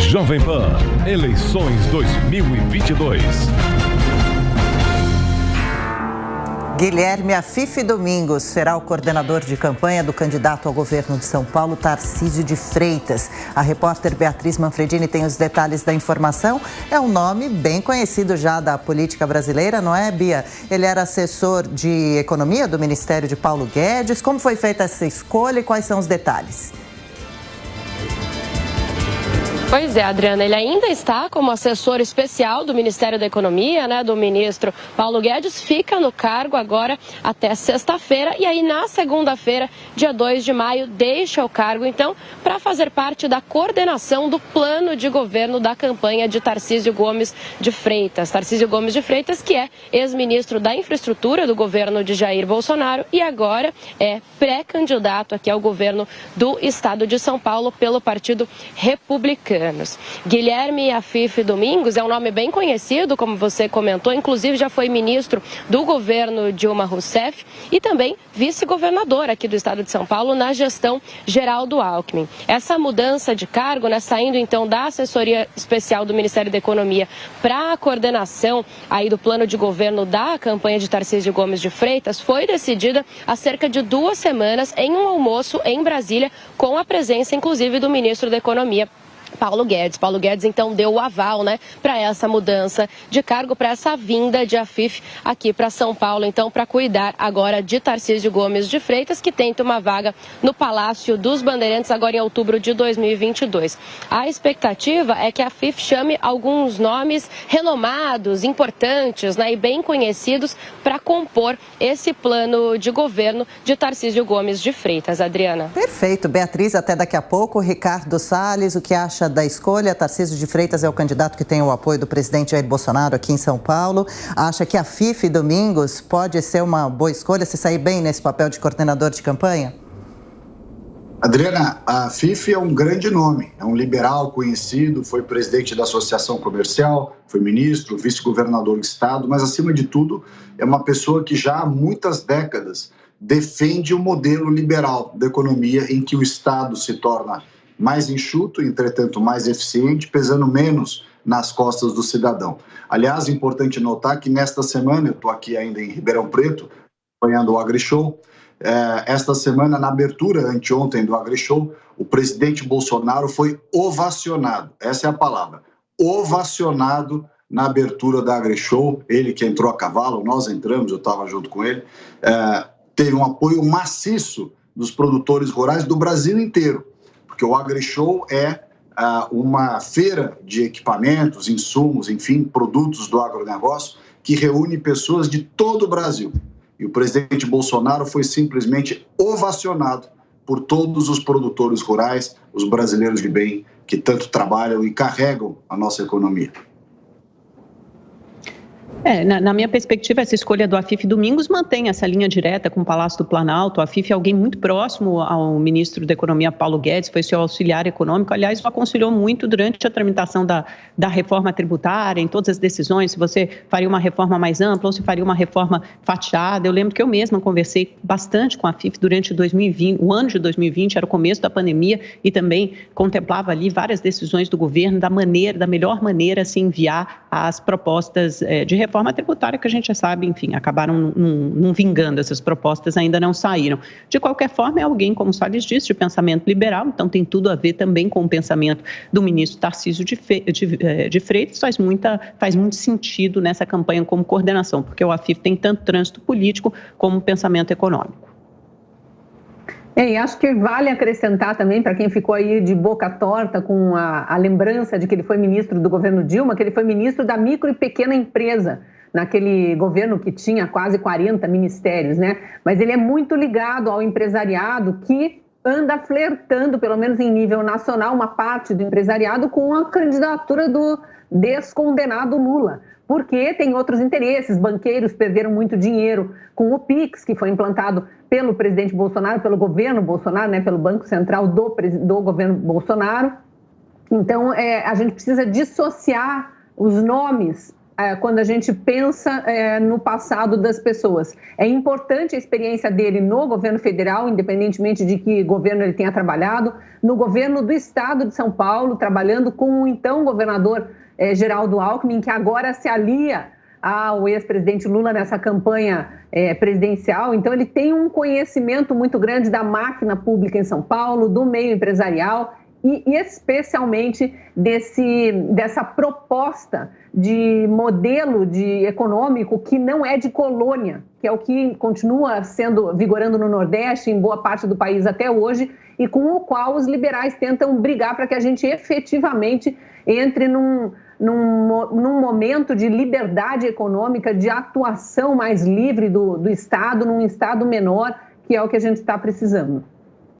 Jovem Pan, eleições 2022. Guilherme Afife Domingos será o coordenador de campanha do candidato ao governo de São Paulo, Tarcísio de Freitas. A repórter Beatriz Manfredini tem os detalhes da informação. É um nome bem conhecido já da política brasileira, não é, Bia? Ele era assessor de economia do Ministério de Paulo Guedes. Como foi feita essa escolha e quais são os detalhes? Pois é, Adriana, ele ainda está como assessor especial do Ministério da Economia, do ministro Paulo Guedes, fica no cargo agora até sexta-feira e aí na segunda-feira, dia 2 de maio, deixa o cargo, então, para fazer parte da coordenação do plano de governo da campanha de Tarcísio Gomes de Freitas. Tarcísio Gomes de Freitas, que é ex-ministro da Infraestrutura do governo de Jair Bolsonaro e agora é pré-candidato aqui ao governo do estado de São Paulo pelo Partido Republicano. Guilherme Afife Domingos é um nome bem conhecido, como você comentou, inclusive já foi ministro do governo Dilma Rousseff e também vice-governador aqui do estado de São Paulo na gestão Geraldo Alckmin. Essa mudança de cargo, saindo então da assessoria especial do Ministério da Economia para a coordenação aí do plano de governo da campanha de Tarcísio Gomes de Freitas, foi decidida há cerca de 2 semanas em um almoço em Brasília, com a presença inclusive do ministro da Economia, Paulo Guedes. Paulo Guedes, então, deu o aval, para essa mudança de cargo, para essa vinda de Afife aqui para São Paulo, então, para cuidar agora de Tarcísio Gomes de Freitas, que tenta uma vaga no Palácio dos Bandeirantes agora em outubro de 2022. A expectativa é que a Afife chame alguns nomes renomados, importantes, e bem conhecidos para compor esse plano de governo de Tarcísio Gomes de Freitas. Adriana. Perfeito, Beatriz, até daqui a pouco. Ricardo Salles, o que acha da escolha? Tarcísio de Freitas é o candidato que tem o apoio do presidente Jair Bolsonaro aqui em São Paulo. Acha que a Afife Domingos pode ser uma boa escolha, se sair bem nesse papel de coordenador de campanha? Adriana, a Afife é um grande nome, é um liberal conhecido, foi presidente da Associação Comercial, foi ministro, vice-governador do estado, mas acima de tudo é uma pessoa que já há muitas décadas defende o modelo liberal da economia em que o estado se torna mais enxuto, entretanto mais eficiente, pesando menos nas costas do cidadão. Aliás, é importante notar que nesta semana, eu estou aqui ainda em Ribeirão Preto, acompanhando o AgriShow. Esta semana, na abertura anteontem do AgriShow, o presidente Bolsonaro foi ovacionado, essa é a palavra, ovacionado na abertura da AgriShow. Ele que entrou a cavalo, nós entramos, eu estava junto com ele, teve um apoio maciço dos produtores rurais do Brasil inteiro, porque o AgriShow é uma feira de equipamentos, insumos, enfim, produtos do agronegócio, que reúne pessoas de todo o Brasil. E o presidente Bolsonaro foi simplesmente ovacionado por todos os produtores rurais, os brasileiros de bem, que tanto trabalham e carregam a nossa economia. Na minha perspectiva, essa escolha do Afife Domingos mantém essa linha direta com o Palácio do Planalto. O Afife é alguém muito próximo ao ministro da Economia, Paulo Guedes, foi seu auxiliar econômico. Aliás, o aconselhou muito durante a tramitação da reforma tributária, em todas as decisões, se você faria uma reforma mais ampla ou se faria uma reforma fatiada. Eu lembro que eu mesma conversei bastante com a Afife durante 2020, o ano de 2020, era o começo da pandemia, e também contemplava ali várias decisões do governo da melhor maneira a se enviar as propostas de reforma tributária, que a gente já sabe, enfim, acabaram não vingando, essas propostas ainda não saíram. De qualquer forma, é alguém, como o Salles disse, de pensamento liberal, então tem tudo a ver também com o pensamento do ministro Tarcísio de Freitas, faz muito sentido nessa campanha como coordenação, porque o Afife tem tanto trânsito político como pensamento econômico. E acho que vale acrescentar também, para quem ficou aí de boca torta com a lembrança de que ele foi ministro do governo Dilma, que ele foi ministro da micro e pequena empresa, naquele governo que tinha quase 40 ministérios, Mas ele é muito ligado ao empresariado que anda flertando, pelo menos em nível nacional, uma parte do empresariado com a candidatura do descondenado Lula. Porque tem outros interesses, banqueiros perderam muito dinheiro com o PIX, que foi implantado pelo presidente Bolsonaro, pelo governo Bolsonaro, pelo Banco Central do governo Bolsonaro. Então, a gente precisa dissociar os nomes quando a gente pensa no passado das pessoas. É importante a experiência dele no governo federal, independentemente de que governo ele tenha trabalhado, no governo do estado de São Paulo, trabalhando com o então governador Geraldo Alckmin, que agora se alia ao ex-presidente Lula nessa campanha presidencial. Então, ele tem um conhecimento muito grande da máquina pública em São Paulo, do meio empresarial e especialmente dessa proposta de modelo econômico que não é de colônia, que é o que continua sendo vigorando no Nordeste, em boa parte do país até hoje, e com o qual os liberais tentam brigar para que a gente efetivamente entre num momento de liberdade econômica, de atuação mais livre do Estado, num Estado menor, que é o que a gente está precisando.